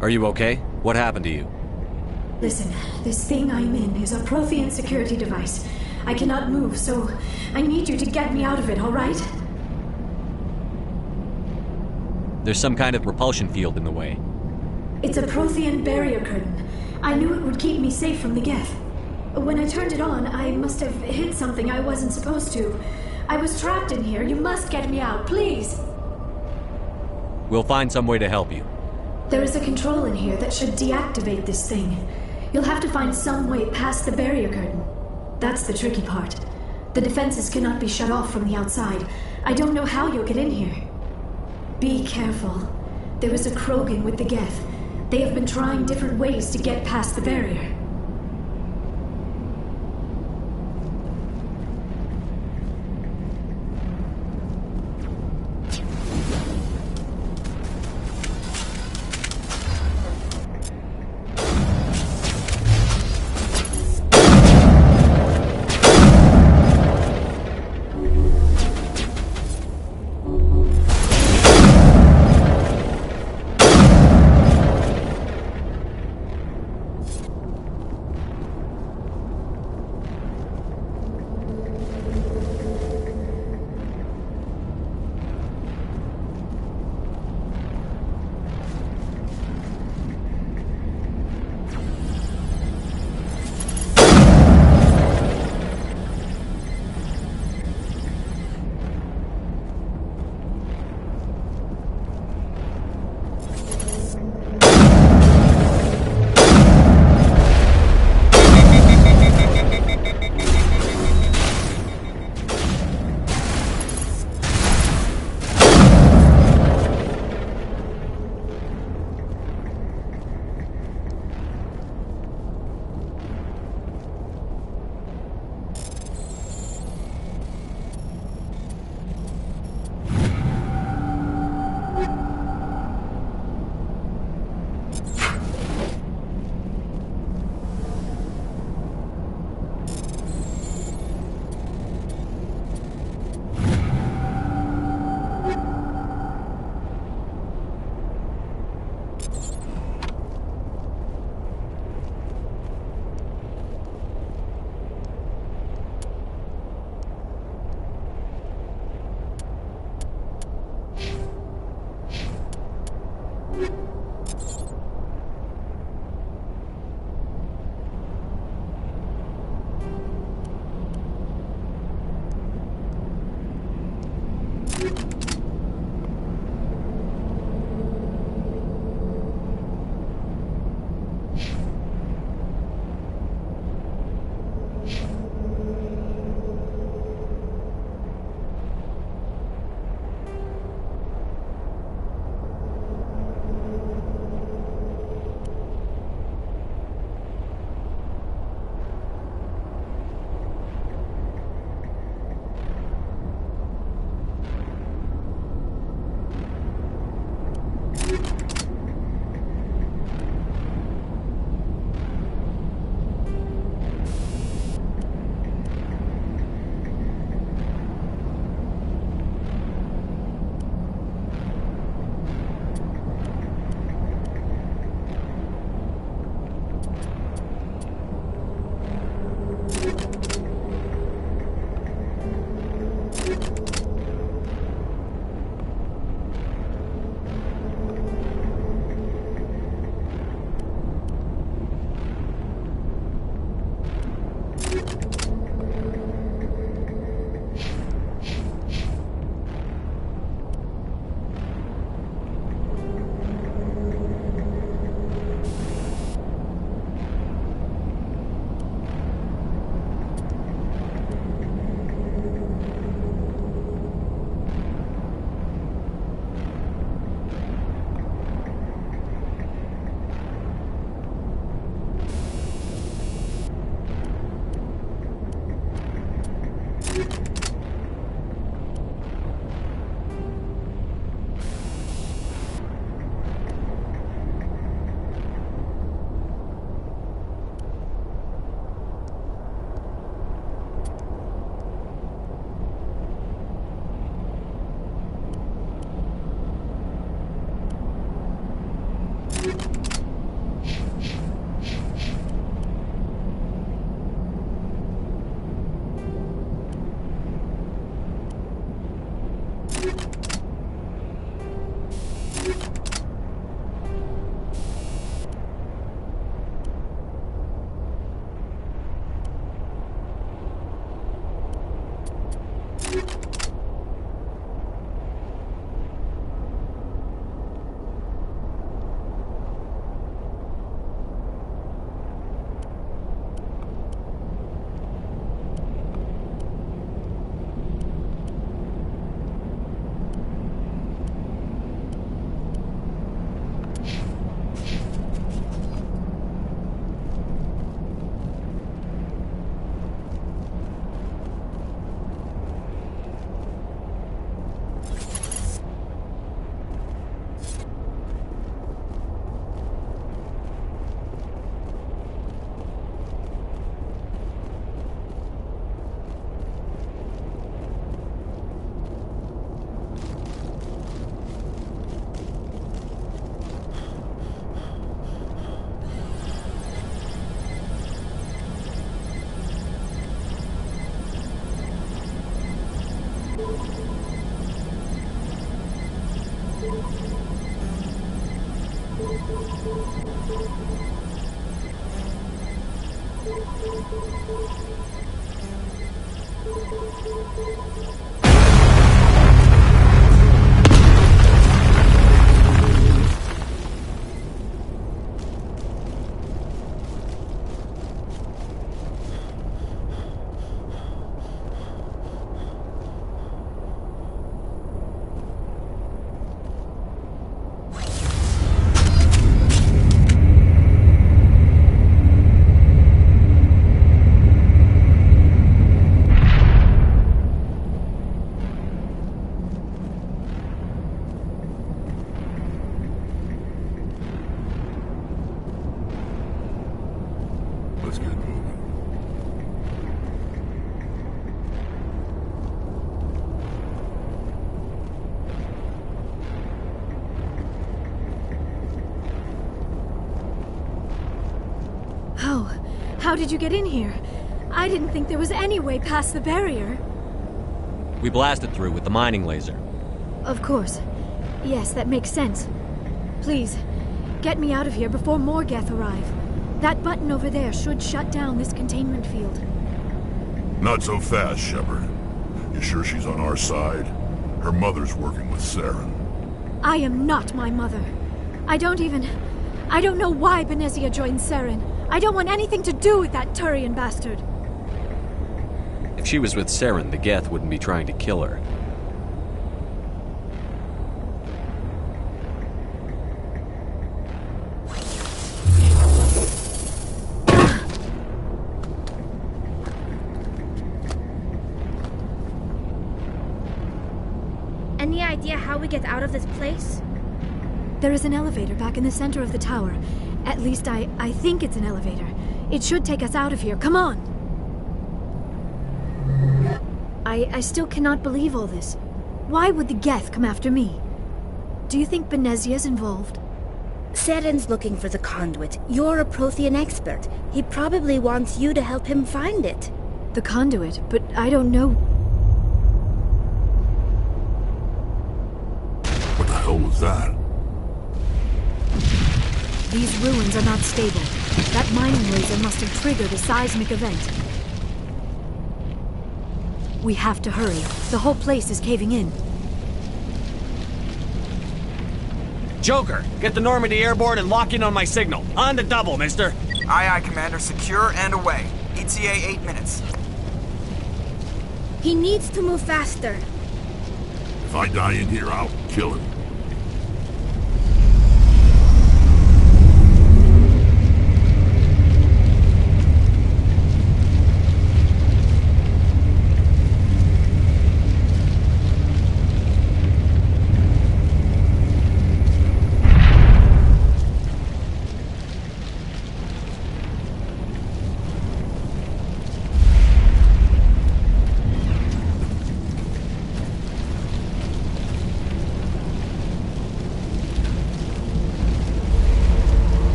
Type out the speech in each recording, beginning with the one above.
Are you okay? What happened to you? Listen, this thing I'm in is a Prothean security device. I cannot move, so I need you to get me out of it, all right? There's some kind of repulsion field in the way. It's a Prothean barrier curtain. I knew it would keep me safe from the Geth. When I turned it on, I must have hit something I wasn't supposed to. I was trapped in here. You must get me out, please. We'll find some way to help you. There is a control in here that should deactivate this thing. You'll have to find some way past the barrier curtain. That's the tricky part. The defenses cannot be shut off from the outside. I don't know how you'll get in here. Be careful. There is a Krogan with the Geth. They have been trying different ways to get past the barrier. Let's get moving. How did you get in here? I didn't think there was any way past the barrier. We blasted through with the mining laser. Of course. Yes, that makes sense. Please, get me out of here before more Geth arrive. That button over there should shut down this containment field. Not so fast, Shepard. You sure she's on our side? Her mother's working with Saren. I am not my mother. I don't know why Benezia joined Saren. I don't want anything to do with that Turian bastard. If she was with Saren, the Geth wouldn't be trying to kill her. Any idea how we get out of this place? There is an elevator back in the center of the tower. At least I think it's an elevator. It should take us out of here. Come on! I still cannot believe all this. Why would the Geth come after me? Do you think Benezia's involved? Saren's looking for the conduit. You're a Prothean expert. He probably wants you to help him find it. The conduit, but I don't know. What the hell was that? These ruins are not stable. That mining laser must have triggered a seismic event. We have to hurry. The whole place is caving in. Joker, get the Normandy airborne and lock in on my signal. On the double, mister. Aye, aye, Commander. Secure and away. ETA 8 minutes. He needs to move faster. If I die in here, I'll kill him.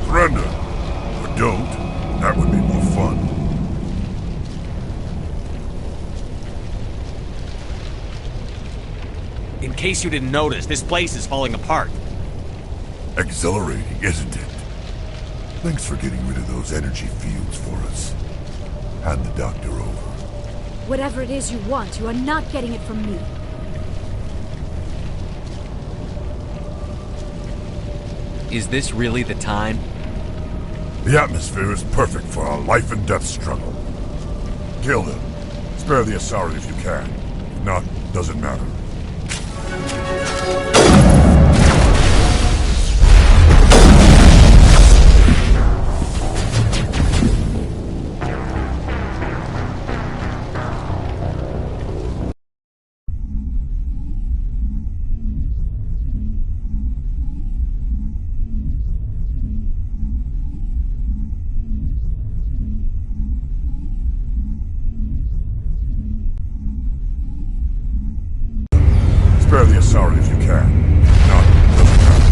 Surrender. Or don't. That would be more fun. In case you didn't notice, this place is falling apart. Exhilarating, isn't it? Thanks for getting rid of those energy fields for us. Hand the doctor over. Whatever it is you want, you are not getting it from me. Is this really the time? The atmosphere is perfect for a life and death struggle. Kill him. Spare the Asari if you can. If not, doesn't matter. Spare the Asari if you can. If not, doesn't matter.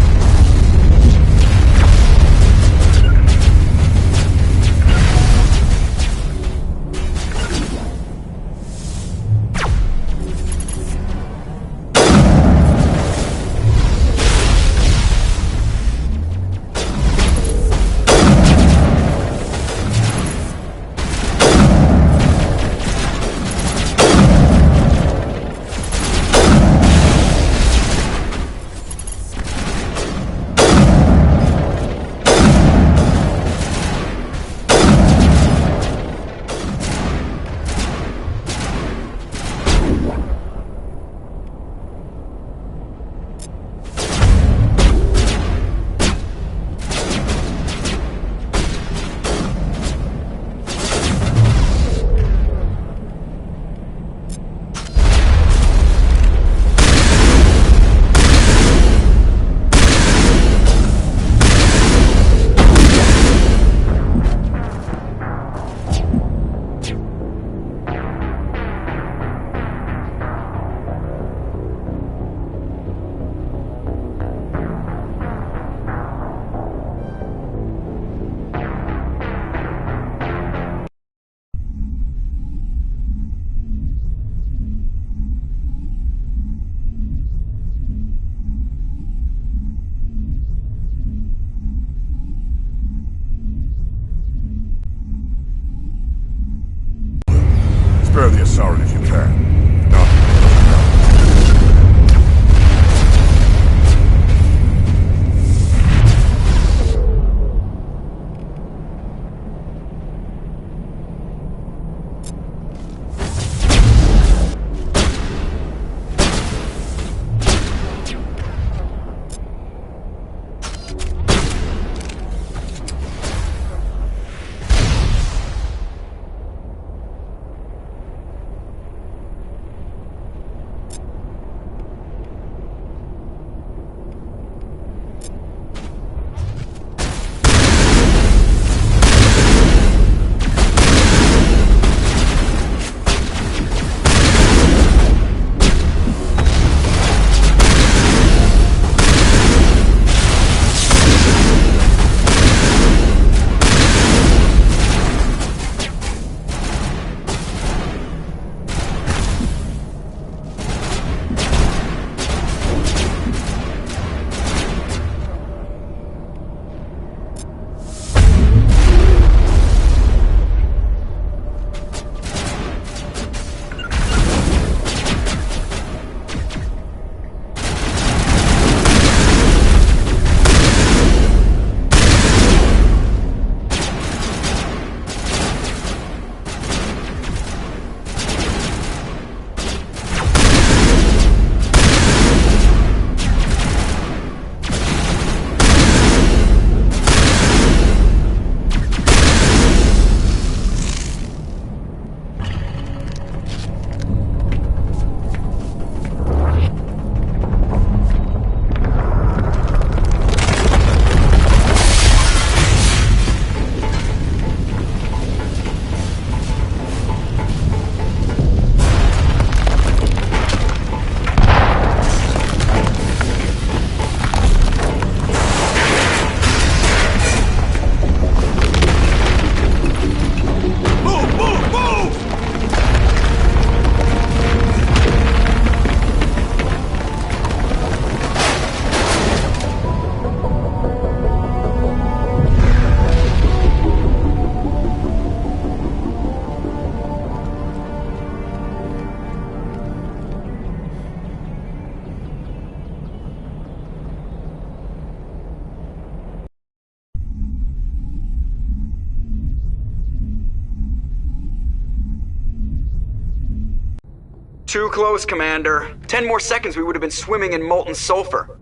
Too close, Commander. 10 more seconds we would have been swimming in molten sulfur.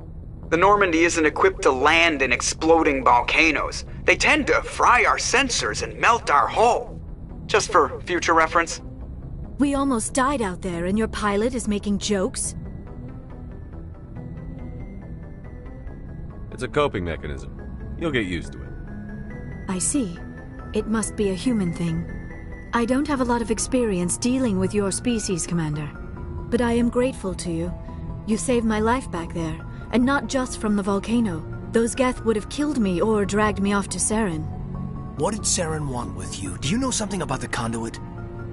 The Normandy isn't equipped to land in exploding volcanoes. They tend to fry our sensors and melt our hull. Just for future reference. We almost died out there and your pilot is making jokes? It's a coping mechanism. You'll get used to it. I see. It must be a human thing. I don't have a lot of experience dealing with your species, Commander. But I am grateful to you. You saved my life back there, and not just from the volcano. Those Geth would have killed me or dragged me off to Saren. What did Saren want with you? Do you know something about the conduit?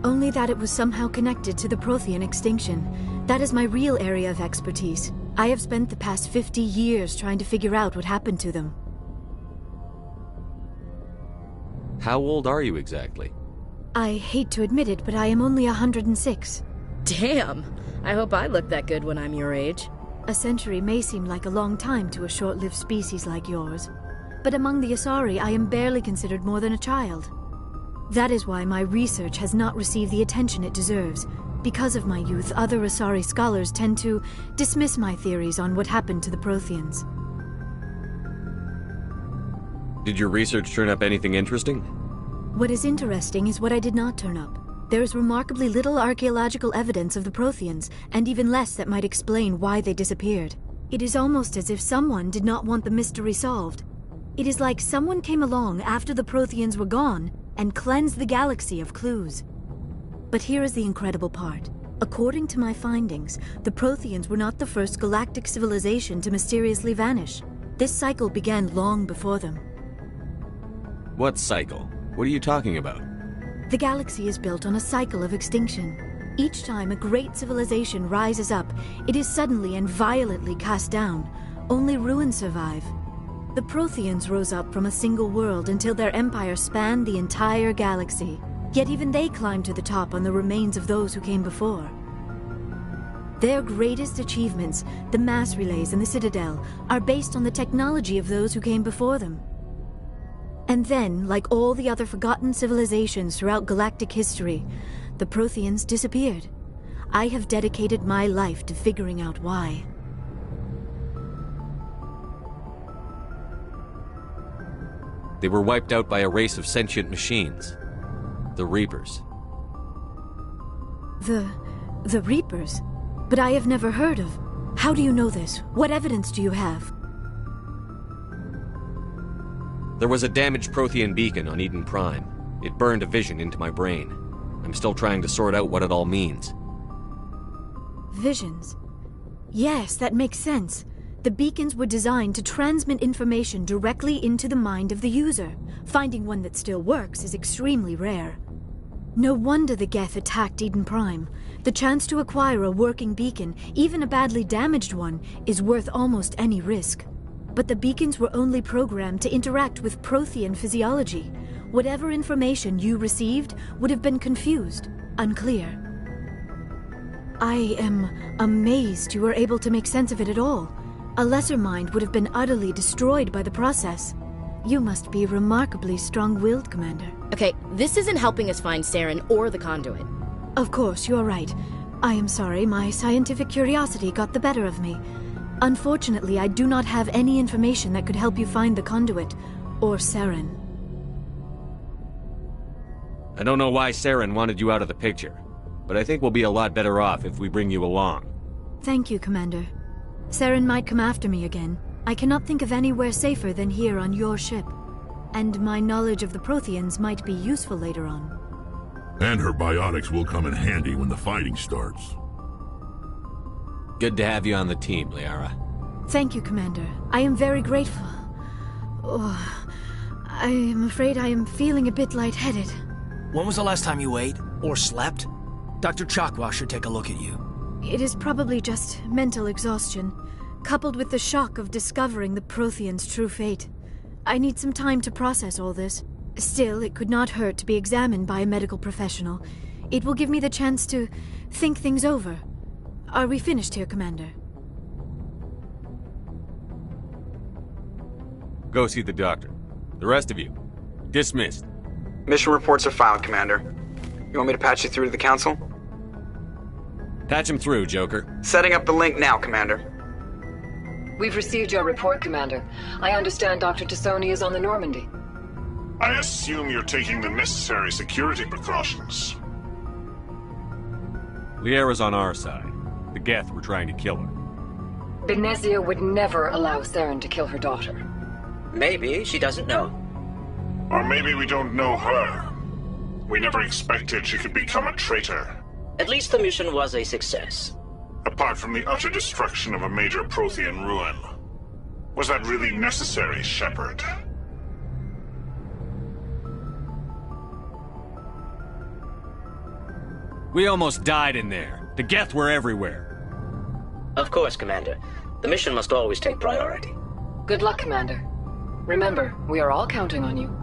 Only that it was somehow connected to the Prothean extinction. That is my real area of expertise. I have spent the past 50 years trying to figure out what happened to them. How old are you exactly? I hate to admit it, but I am only 106. Damn! I hope I look that good when I'm your age. A century may seem like a long time to a short-lived species like yours, but among the Asari I am barely considered more than a child. That is why my research has not received the attention it deserves. Because of my youth, other Asari scholars tend to dismiss my theories on what happened to the Protheans. Did your research turn up anything interesting? What is interesting is what I did not turn up. There is remarkably little archaeological evidence of the Protheans, and even less that might explain why they disappeared. It is almost as if someone did not want the mystery solved. It is like someone came along after the Protheans were gone and cleansed the galaxy of clues. But here is the incredible part. According to my findings, the Protheans were not the first galactic civilization to mysteriously vanish. This cycle began long before them. What cycle? What are you talking about? The galaxy is built on a cycle of extinction. Each time a great civilization rises up, it is suddenly and violently cast down. Only ruins survive. The Protheans rose up from a single world until their empire spanned the entire galaxy. Yet even they climbed to the top on the remains of those who came before. Their greatest achievements, the mass relays and the Citadel, are based on the technology of those who came before them. And then, like all the other forgotten civilizations throughout galactic history, the Protheans disappeared. I have dedicated my life to figuring out why. They were wiped out by a race of sentient machines. The Reapers. The Reapers? But I have never heard of. How do you know this? What evidence do you have? There was a damaged Prothean beacon on Eden Prime. It burned a vision into my brain. I'm still trying to sort out what it all means. Visions? Yes, that makes sense. The beacons were designed to transmit information directly into the mind of the user. Finding one that still works is extremely rare. No wonder the Geth attacked Eden Prime. The chance to acquire a working beacon, even a badly damaged one, is worth almost any risk. But the beacons were only programmed to interact with Prothean physiology. Whatever information you received would have been confused, unclear. I am amazed you were able to make sense of it at all. A lesser mind would have been utterly destroyed by the process. You must be remarkably strong-willed, Commander. Okay, this isn't helping us find Saren or the conduit. Of course, you're right. I am sorry, my scientific curiosity got the better of me. Unfortunately, I do not have any information that could help you find the conduit, or Saren. I don't know why Saren wanted you out of the picture, but I think we'll be a lot better off if we bring you along. Thank you, Commander. Saren might come after me again. I cannot think of anywhere safer than here on your ship. And my knowledge of the Protheans might be useful later on. And her biotics will come in handy when the fighting starts. Good to have you on the team, Liara. Thank you, Commander. I am very grateful. Oh, I am afraid I am feeling a bit lightheaded. When was the last time you ate? Or slept? Dr. Chakwa should take a look at you. It is probably just mental exhaustion, coupled with the shock of discovering the Protheans' true fate. I need some time to process all this. Still, it could not hurt to be examined by a medical professional. It will give me the chance to think things over. Are we finished here, Commander? Go see the doctor. The rest of you, dismissed. Mission reports are filed, Commander. You want me to patch you through to the Council? Patch him through, Joker. Setting up the link now, Commander. We've received your report, Commander. I understand Dr. Tassoni is on the Normandy. I assume you're taking the necessary security precautions. Liara's on our side. The Geth were trying to kill her. Benezia would never allow Saren to kill her daughter. Maybe she doesn't know. Or maybe we don't know her. We never expected she could become a traitor. At least the mission was a success. Apart from the utter destruction of a major Prothean ruin. Was that really necessary, Shepard? We almost died in there. The Geth were everywhere. Of course, Commander. The mission must always take priority. Good luck, Commander. Remember, we are all counting on you.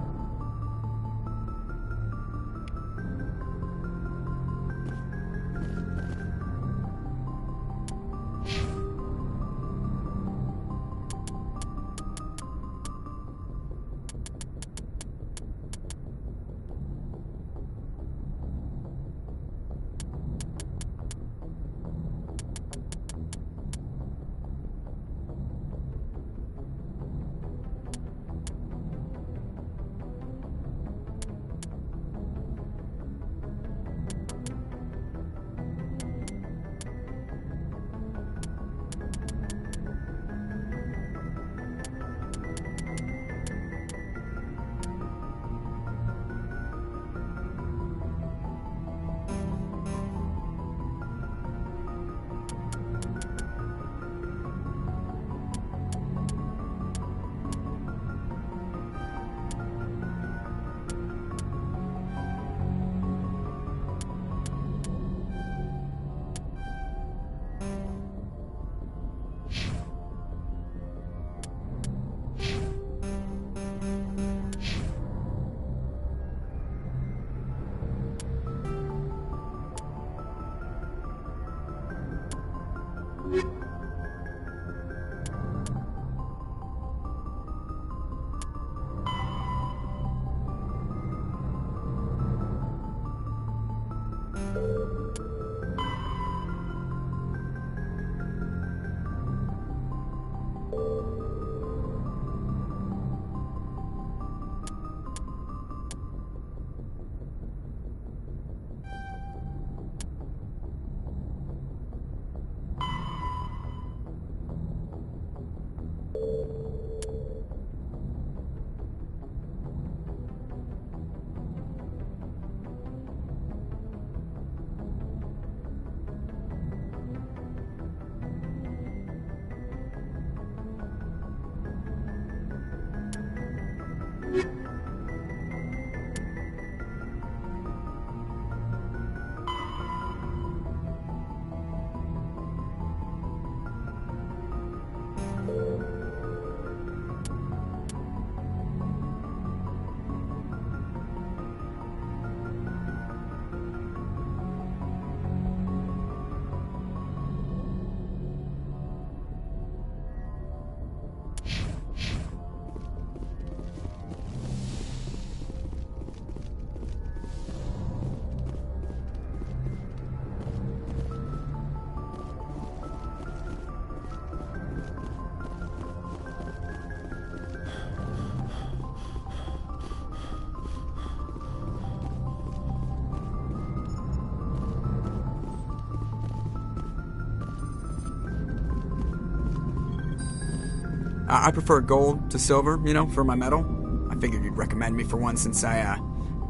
I prefer gold to silver, you know, for my medal. I figured you'd recommend me for one since I,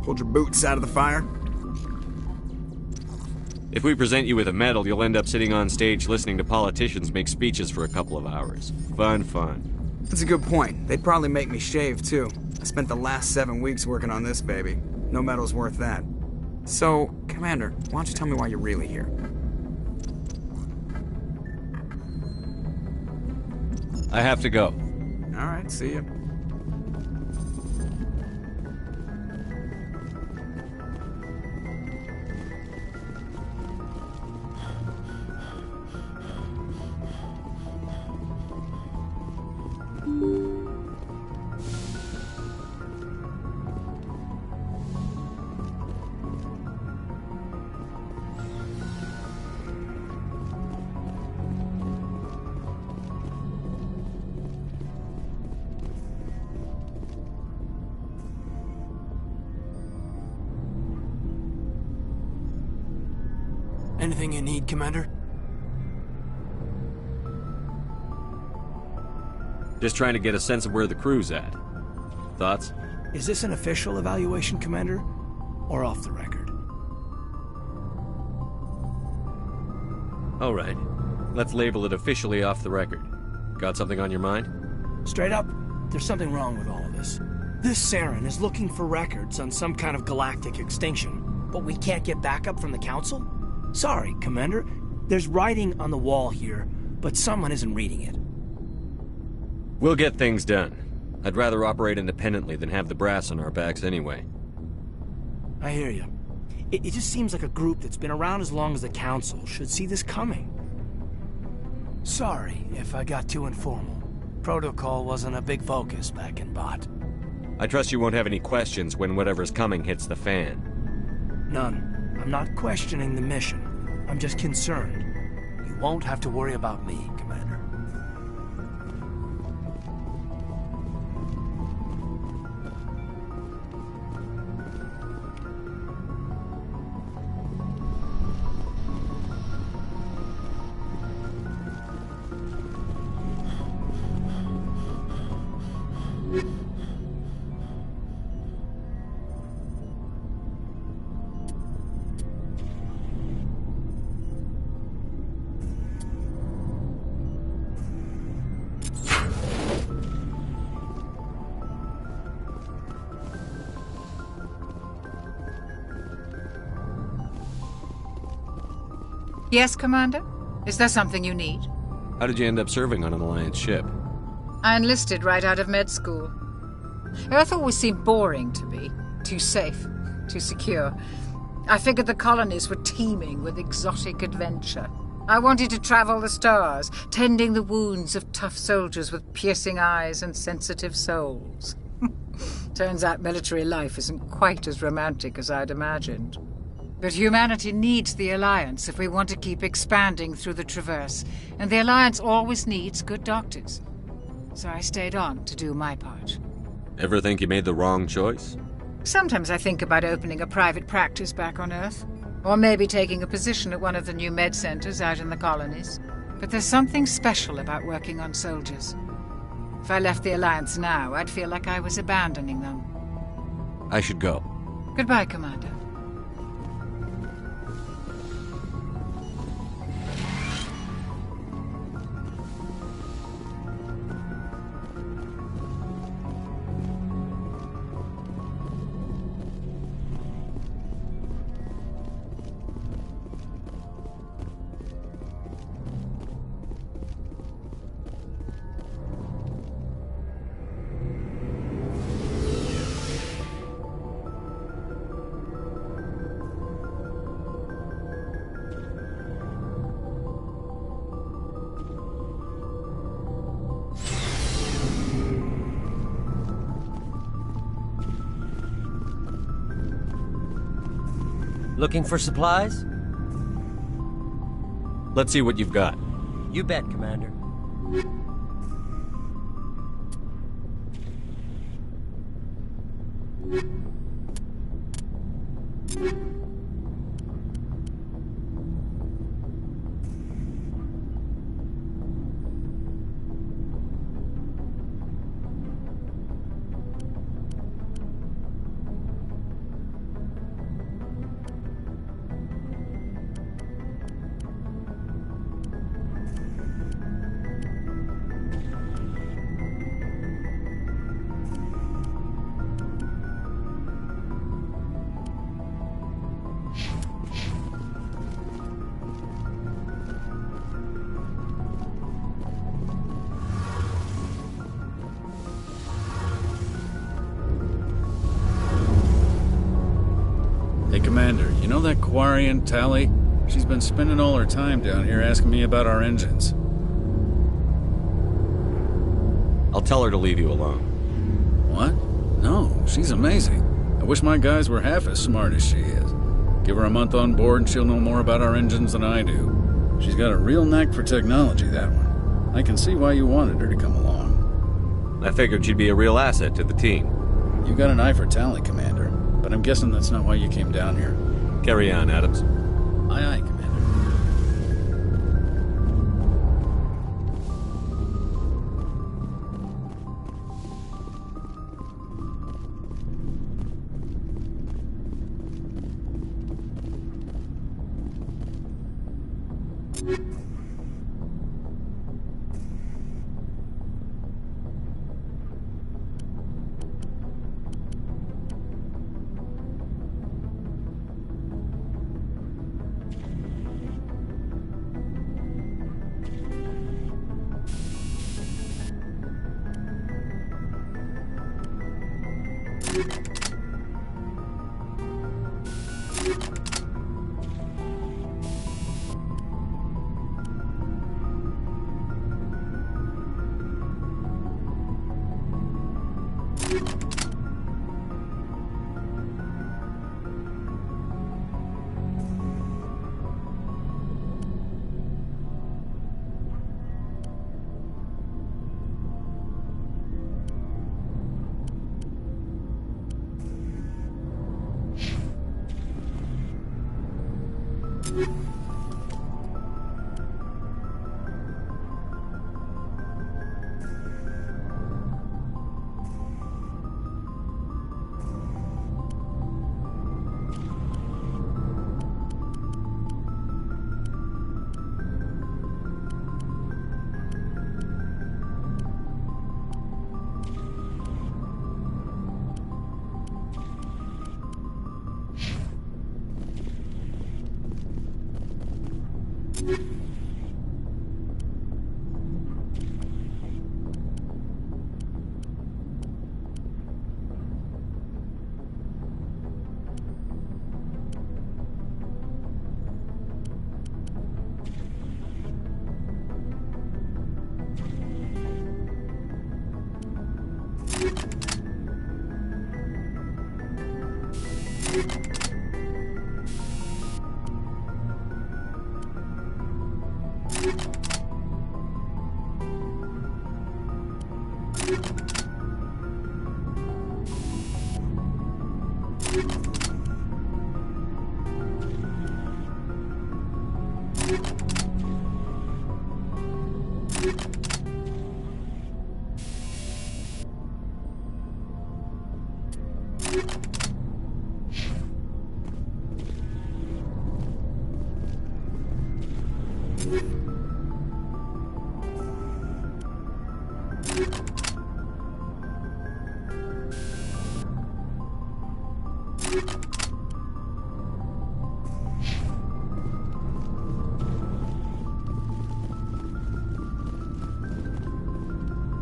pulled your boots out of the fire. If we present you with a medal, you'll end up sitting on stage listening to politicians make speeches for a couple of hours. Fun. That's a good point. They'd probably make me shave, too. I spent the last 7 weeks working on this baby. No medal's worth that. So, Commander, why don't you tell me why you're really here? I have to go. All right, see ya. Anything you need, Commander? Just trying to get a sense of where the crew's at. Thoughts? Is this an official evaluation, Commander? Or off the record? All right. Let's label it officially off the record. Got something on your mind? Straight up, there's something wrong with all of this. This Saren is looking for records on some kind of galactic extinction, but we can't get backup from the Council? Sorry, Commander. There's writing on the wall here, but someone isn't reading it. We'll get things done. I'd rather operate independently than have the brass on our backs anyway. I hear you. It just seems like a group that's been around as long as the Council should see this coming. Sorry if I got too informal. Protocol wasn't a big focus back in Bot. I trust you won't have any questions when whatever's coming hits the fan. None. I'm not questioning the mission. I'm just concerned. You won't have to worry about me, Commander. Yes, Commander? Is there something you need? How did you end up serving on an Alliance ship? I enlisted right out of med school. Earth always seemed boring to me. Too safe, too secure. I figured the colonies were teeming with exotic adventure. I wanted to travel the stars, tending the wounds of tough soldiers with piercing eyes and sensitive souls. Turns out military life isn't quite as romantic as I'd imagined. But humanity needs the Alliance if we want to keep expanding through the Traverse, and the Alliance always needs good doctors. So I stayed on to do my part. Ever think you made the wrong choice? Sometimes I think about opening a private practice back on Earth, or maybe taking a position at one of the new med centers out in the colonies. But there's something special about working on soldiers. If I left the Alliance now, I'd feel like I was abandoning them. I should go. Goodbye, Commander. Looking for supplies? Let's see what you've got. You bet, Commander. Hey, Commander, you know that Quarian, Tally? She's been spending all her time down here asking me about our engines. I'll tell her to leave you alone. What? No, she's amazing. I wish my guys were half as smart as she is. Give her a month on board and she'll know more about our engines than I do. She's got a real knack for technology, that one. I can see why you wanted her to come along. I figured she'd be a real asset to the team. You got an eye for Tally, Commander, but I'm guessing that's not why you came down here. Carry on, Adams. Aye, aye, Commander.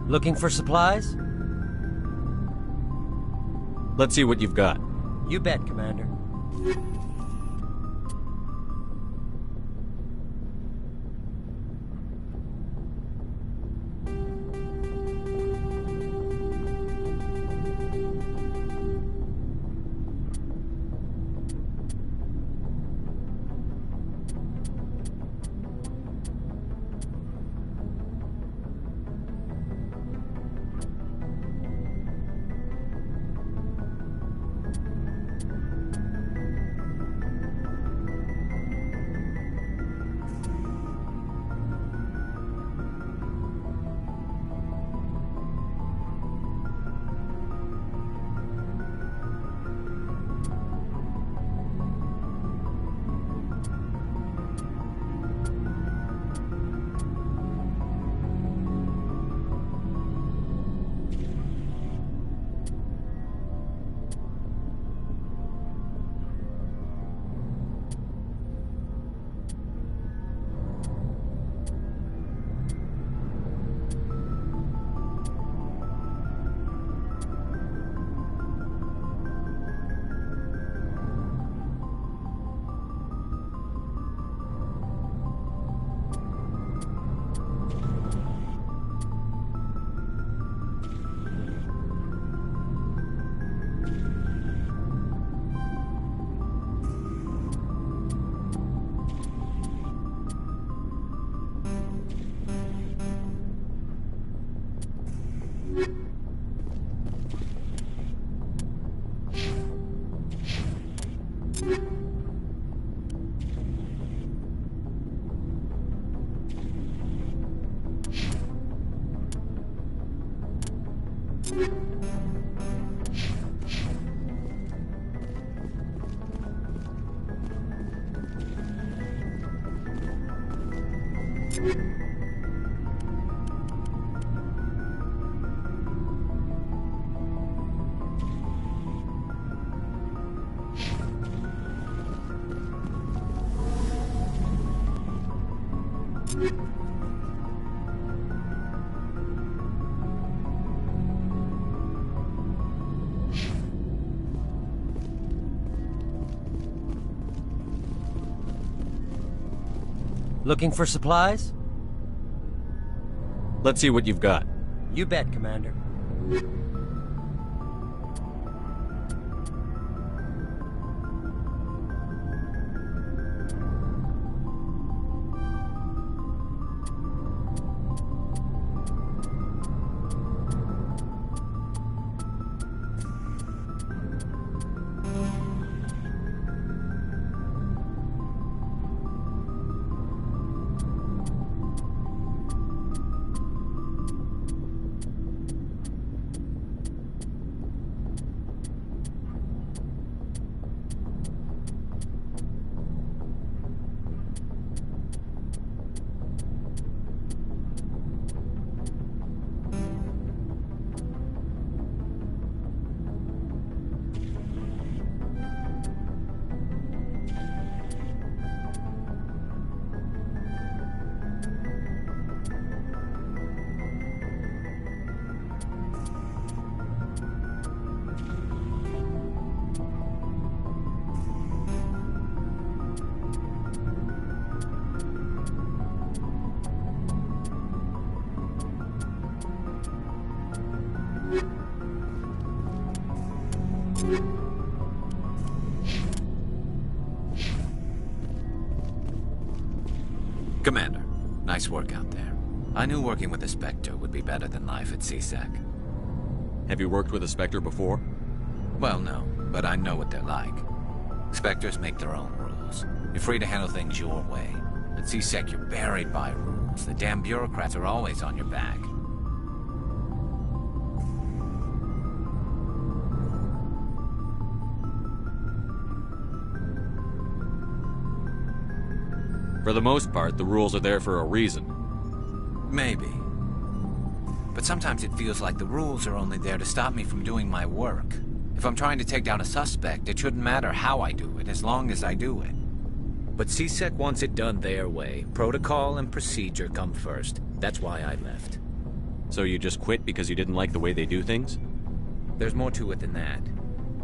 Looking for supplies? Let's see what you've got. You bet, Commander. Looking for supplies? Let's see what you've got. You bet, Commander. Commander, nice work out there. I knew working with the Spectre would be better than life at CSEC. Have you worked with a Spectre before? Well, no, but I know what they're like. Spectres make their own rules. You're free to handle things your way. At CSEC, you're buried by rules. The damn bureaucrats are always on your back. For the most part, the rules are there for a reason. Maybe. But sometimes it feels like the rules are only there to stop me from doing my work. If I'm trying to take down a suspect, it shouldn't matter how I do it, as long as I do it. But CSEC wants it done their way. Protocol and procedure come first. That's why I left. So you just quit because you didn't like the way they do things? There's more to it than that.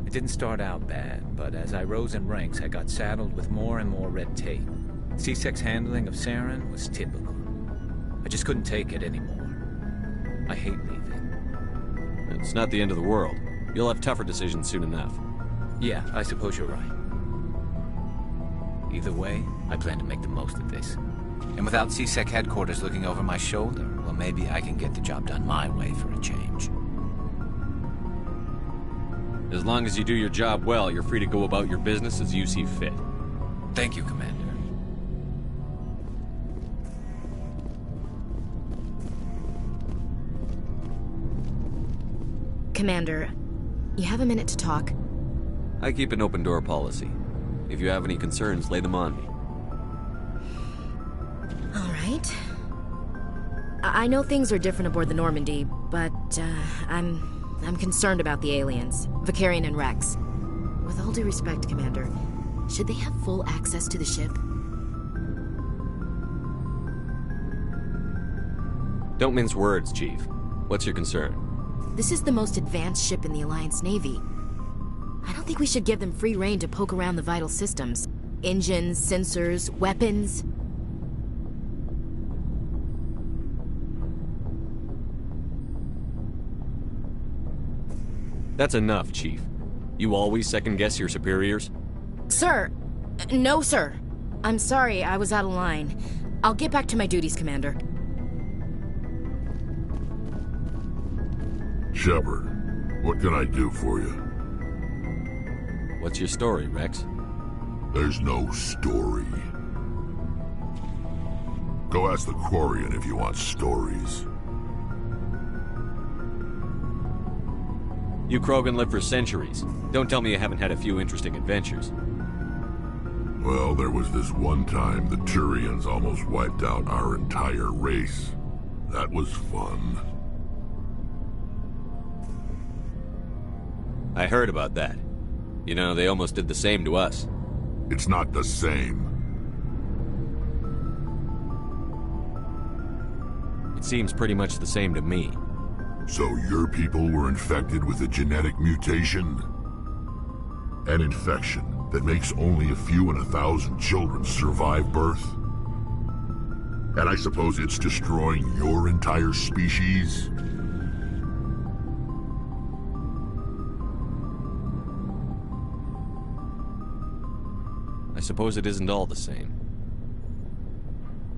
It didn't start out bad, but as I rose in ranks, I got saddled with more and more red tape. CSEC's handling of Saren was typical. I just couldn't take it anymore. I hate leaving. It's not the end of the world. You'll have tougher decisions soon enough. Yeah, I suppose you're right. Either way, I plan to make the most of this. And without CSEC headquarters looking over my shoulder, well, maybe I can get the job done my way for a change. As long as you do your job well, you're free to go about your business as you see fit. Thank you, Commander. Commander, you have a minute to talk? I keep an open door policy. If you have any concerns, lay them on me. All right. I know things are different aboard the Normandy, but I'm concerned about the aliens, Vicarian and Rex. With all due respect, Commander, should they have full access to the ship? Don't mince words, Chief. What's your concern? This is the most advanced ship in the Alliance Navy. I don't think we should give them free rein to poke around the vital systems. Engines, sensors, weapons. That's enough, Chief. You always second-guess your superiors? Sir! No, sir. I'm sorry, I was out of line. I'll get back to my duties, Commander. Shepard, what can I do for you? What's your story, Rex? There's no story. Go ask the Quarian if you want stories. You Krogan live for centuries. Don't tell me you haven't had a few interesting adventures. Well, there was this one time the Turians almost wiped out our entire race. That was fun. I heard about that. You know, they almost did the same to us. It's not the same. It seems pretty much the same to me. So your people were infected with a genetic mutation? An infection that makes only a few in 1,000 children survive birth? And I suppose it's destroying your entire species? I suppose it isn't all the same.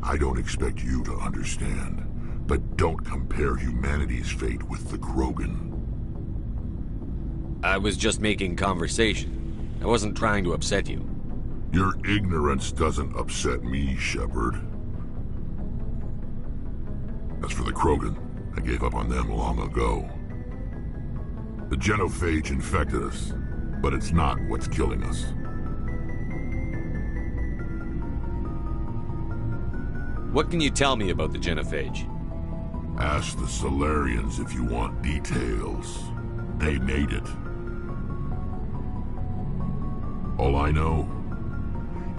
I don't expect you to understand, but don't compare humanity's fate with the Krogan. I was just making conversation. I wasn't trying to upset you. Your ignorance doesn't upset me, Shepard. As for the Krogan, I gave up on them long ago. The genophage infected us, but it's not what's killing us. What can you tell me about the genophage? Ask the Solarians if you want details. They made it. All I know,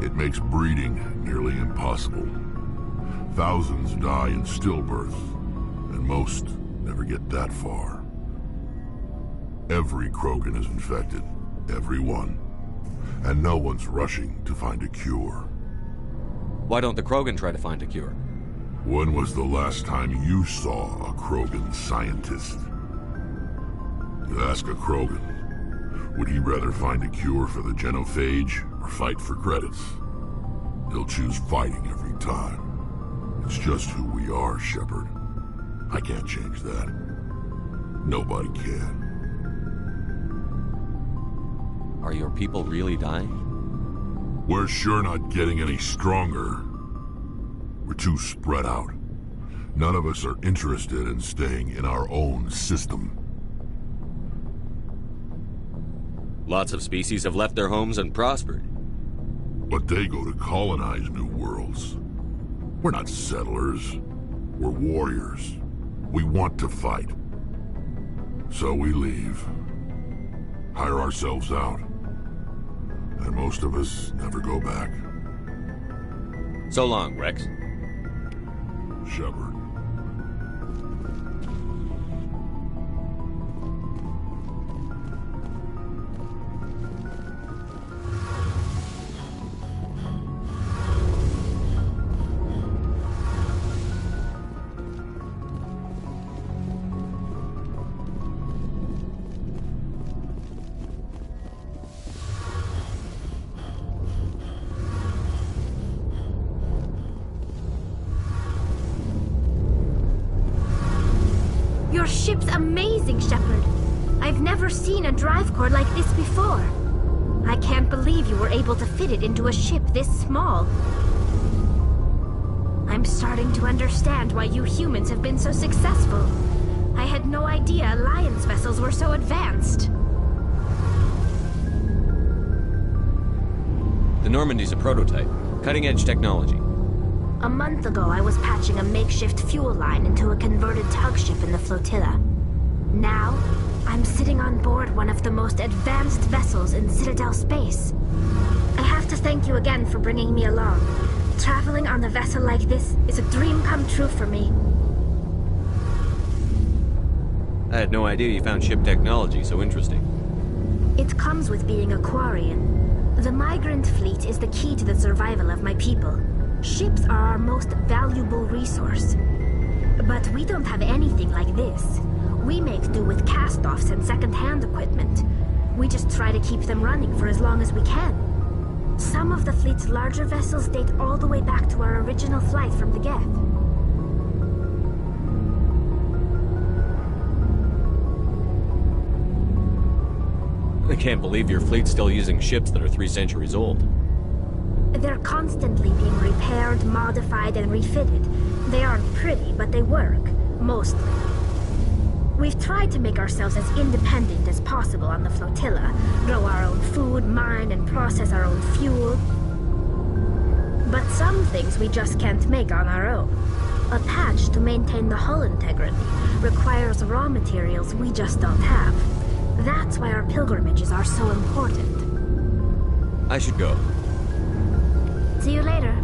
it makes breeding nearly impossible. Thousands die in stillbirth, and most never get that far. Every Krogan is infected, every one. And no one's rushing to find a cure. Why don't the Krogan try to find a cure? When was the last time you saw a Krogan scientist? You ask a Krogan, would he rather find a cure for the genophage or fight for credits? He'll choose fighting every time. It's just who we are, Shepard. I can't change that. Nobody can. Are your people really dying? We're sure not getting any stronger. We're too spread out. None of us are interested in staying in our own system. Lots of species have left their homes and prospered. But they go to colonize new worlds. We're not settlers. We're warriors. We want to fight. So we leave. Hire ourselves out. And most of us never go back. So long, Rex. Shepard. Your ship's amazing, Shepard. I've never seen a drive core like this before. I can't believe you were able to fit it into a ship this small. I'm starting to understand why you humans have been so successful. I had no idea Alliance vessels were so advanced. The Normandy's a prototype. Cutting-edge technology. A month ago, I was patching a makeshift fuel line into a converted tug ship in the flotilla. Now, I'm sitting on board one of the most advanced vessels in Citadel space. I have to thank you again for bringing me along. Traveling on a vessel like this is a dream come true for me. I had no idea you found ship technology so interesting. It comes with being a Quarian. The migrant fleet is the key to the survival of my people. Ships are our most valuable resource. But we don't have anything like this. We make do with cast-offs and second-hand equipment. We just try to keep them running for as long as we can. Some of the fleet's larger vessels date all the way back to our original flight from the Geth. I can't believe your fleet's still using ships that are 3 centuries old. They're constantly being repaired, modified, and refitted. They aren't pretty, but they work. Mostly. We've tried to make ourselves as independent as possible on the flotilla. Grow our own food, mine, and process our own fuel. But some things we just can't make on our own. A patch to maintain the hull integrity requires raw materials we just don't have. That's why our pilgrimages are so important. I should go. See you later.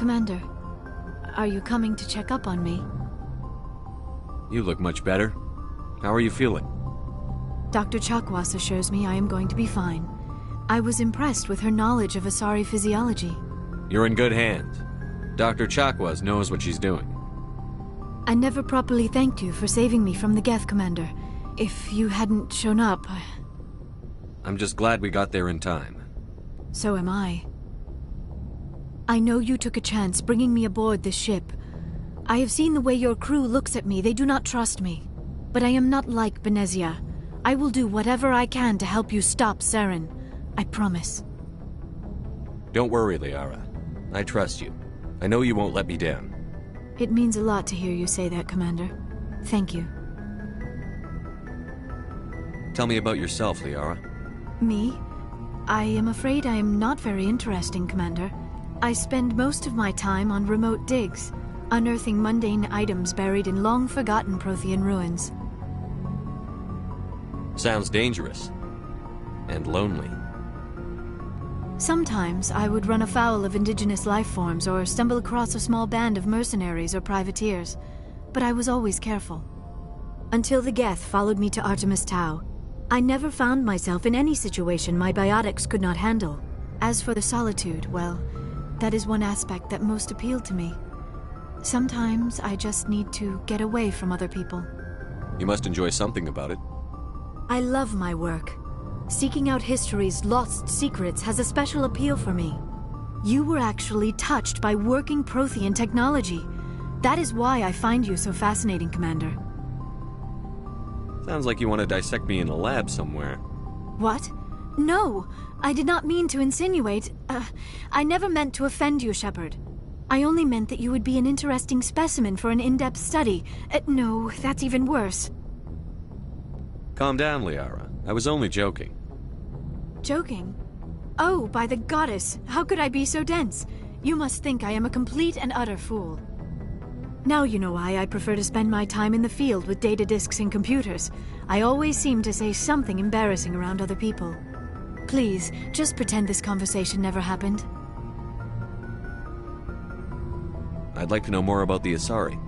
Commander, are you coming to check up on me? You look much better. How are you feeling? Dr. Chakwas assures me I am going to be fine. I was impressed with her knowledge of Asari physiology. You're in good hands. Dr. Chakwas knows what she's doing. I never properly thanked you for saving me from the Geth, Commander. If you hadn't shown up, I'm just glad we got there in time. So am I. I know you took a chance bringing me aboard this ship. I have seen the way your crew looks at me. They do not trust me. But I am not like Benezia. I will do whatever I can to help you stop Saren. I promise. Don't worry, Liara. I trust you. I know you won't let me down. It means a lot to hear you say that, Commander. Thank you. Tell me about yourself, Liara. Me? I am afraid I am not very interesting, Commander. I spend most of my time on remote digs, unearthing mundane items buried in long-forgotten Prothean ruins. Sounds dangerous. And lonely. Sometimes I would run afoul of indigenous life forms or stumble across a small band of mercenaries or privateers, but I was always careful. Until the Geth followed me to Artemis Tau, I never found myself in any situation my biotics could not handle. As for the solitude, well, that is one aspect that most appealed to me. Sometimes I just need to get away from other people. You must enjoy something about it. I love my work. Seeking out history's lost secrets has a special appeal for me. You were actually touched by working Prothean technology. That is why I find you so fascinating, Commander. Sounds like you want to dissect me in a lab somewhere. What? No! I did not mean to insinuate. I never meant to offend you, Shepard. I only meant that you would be an interesting specimen for an in-depth study. No, that's even worse. Calm down, Liara. I was only joking. Joking? Oh, by the goddess, how could I be so dense? You must think I am a complete and utter fool. Now you know why I prefer to spend my time in the field with data disks and computers. I always seem to say something embarrassing around other people. Please, just pretend this conversation never happened. I'd like to know more about the Asari.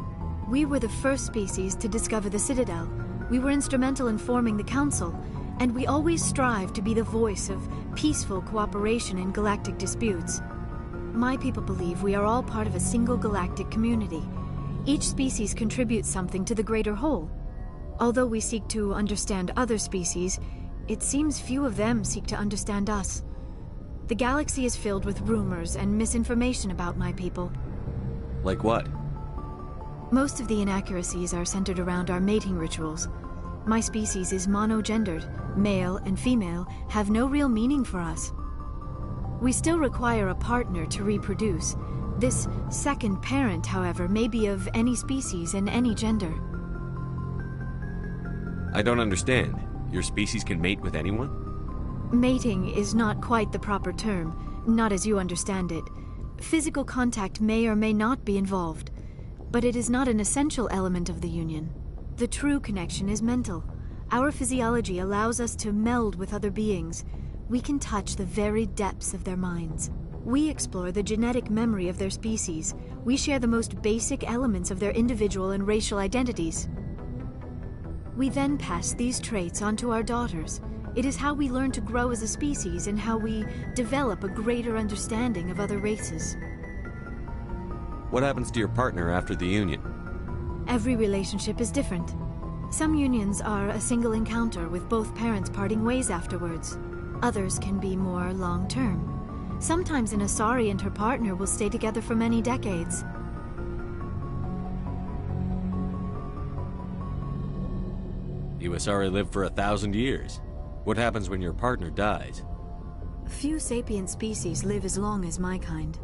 We were the first species to discover the Citadel. We were instrumental in forming the Council, and we always strive to be the voice of peaceful cooperation in galactic disputes. My people believe we are all part of a single galactic community. Each species contributes something to the greater whole. Although we seek to understand other species, it seems few of them seek to understand us. The galaxy is filled with rumors and misinformation about my people. Like what? Most of the inaccuracies are centered around our mating rituals. My species is monogendered. Male and female have no real meaning for us. We still require a partner to reproduce. This second parent, however, may be of any species and any gender. I don't understand. Your species can mate with anyone? Mating is not quite the proper term, not as you understand it. Physical contact may or may not be involved, but it is not an essential element of the union. The true connection is mental. Our physiology allows us to meld with other beings. We can touch the very depths of their minds. We explore the genetic memory of their species. We share the most basic elements of their individual and racial identities. We then pass these traits on to our daughters. It is how we learn to grow as a species and how we develop a greater understanding of other races. What happens to your partner after the union? Every relationship is different. Some unions are a single encounter with both parents parting ways afterwards. Others can be more long-term. Sometimes an Asari and her partner will stay together for many decades. You Asari live for 1,000 years. What happens when your partner dies? Few sapient species live as long as my kind.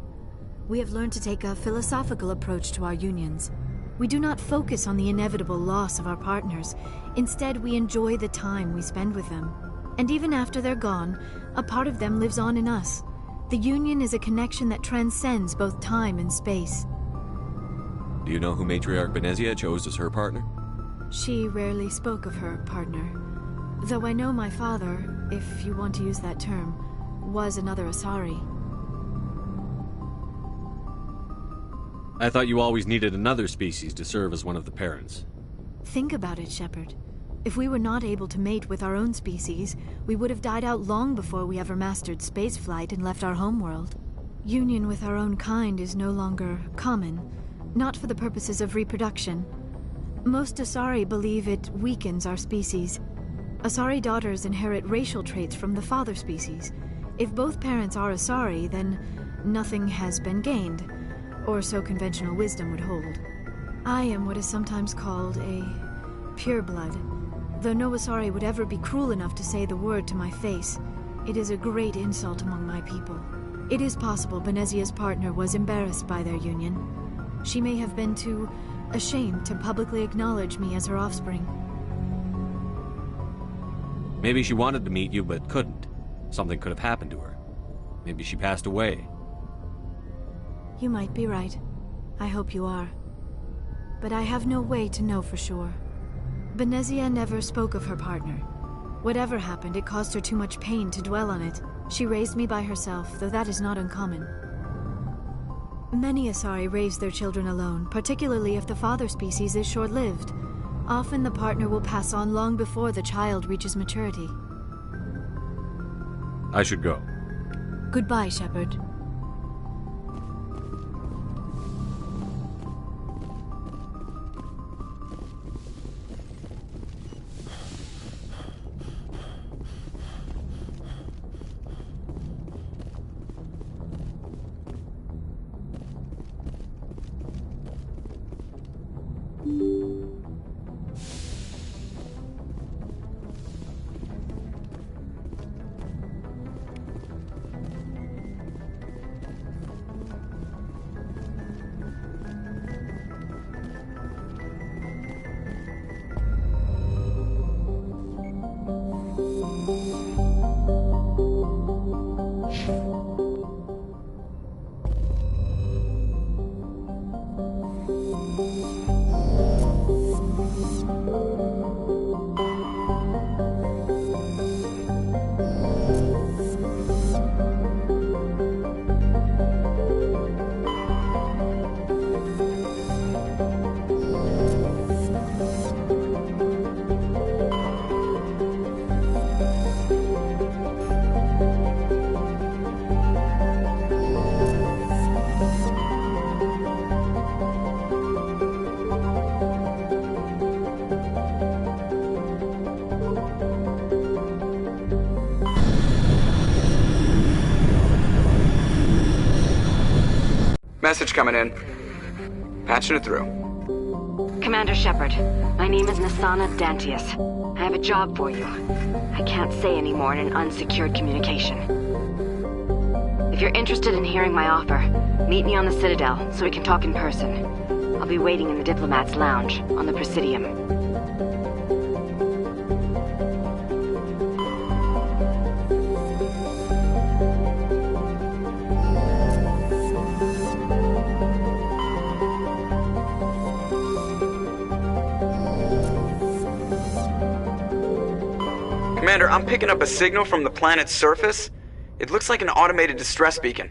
We have learned to take a philosophical approach to our unions. We do not focus on the inevitable loss of our partners. Instead, we enjoy the time we spend with them. And even after they're gone, a part of them lives on in us. The union is a connection that transcends both time and space. Do you know who Matriarch Benezia chose as her partner? She rarely spoke of her partner. Though I know my father, if you want to use that term, was another Asari. I thought you always needed another species to serve as one of the parents. Think about it, Shepard. If we were not able to mate with our own species, we would have died out long before we ever mastered spaceflight and left our homeworld. Union with our own kind is no longer common, not for the purposes of reproduction. Most Asari believe it weakens our species. Asari daughters inherit racial traits from the father species. If both parents are Asari, then nothing has been gained, or so conventional wisdom would hold. I am what is sometimes called a pureblood. Though no Asari would ever be cruel enough to say the word to my face, it is a great insult among my people. It is possible Benezia's partner was embarrassed by their union. She may have been too ashamed to publicly acknowledge me as her offspring. Maybe she wanted to meet you, but couldn't. Something could have happened to her. Maybe she passed away. You might be right. I hope you are. But I have no way to know for sure. Benezia never spoke of her partner. Whatever happened, it caused her too much pain to dwell on it. She raised me by herself, though that is not uncommon. Many Asari raise their children alone, particularly if the father species is short-lived. Often the partner will pass on long before the child reaches maturity. I should go. Goodbye, Shepard. Message coming in. Patching it through. Commander Shepard, my name is Nasana Dantius. I have a job for you. I can't say any more in an unsecured communication. If you're interested in hearing my offer, meet me on the Citadel so we can talk in person. I'll be waiting in the Diplomat's Lounge on the Presidium. Commander, I'm picking up a signal from the planet's surface. It looks like an automated distress beacon.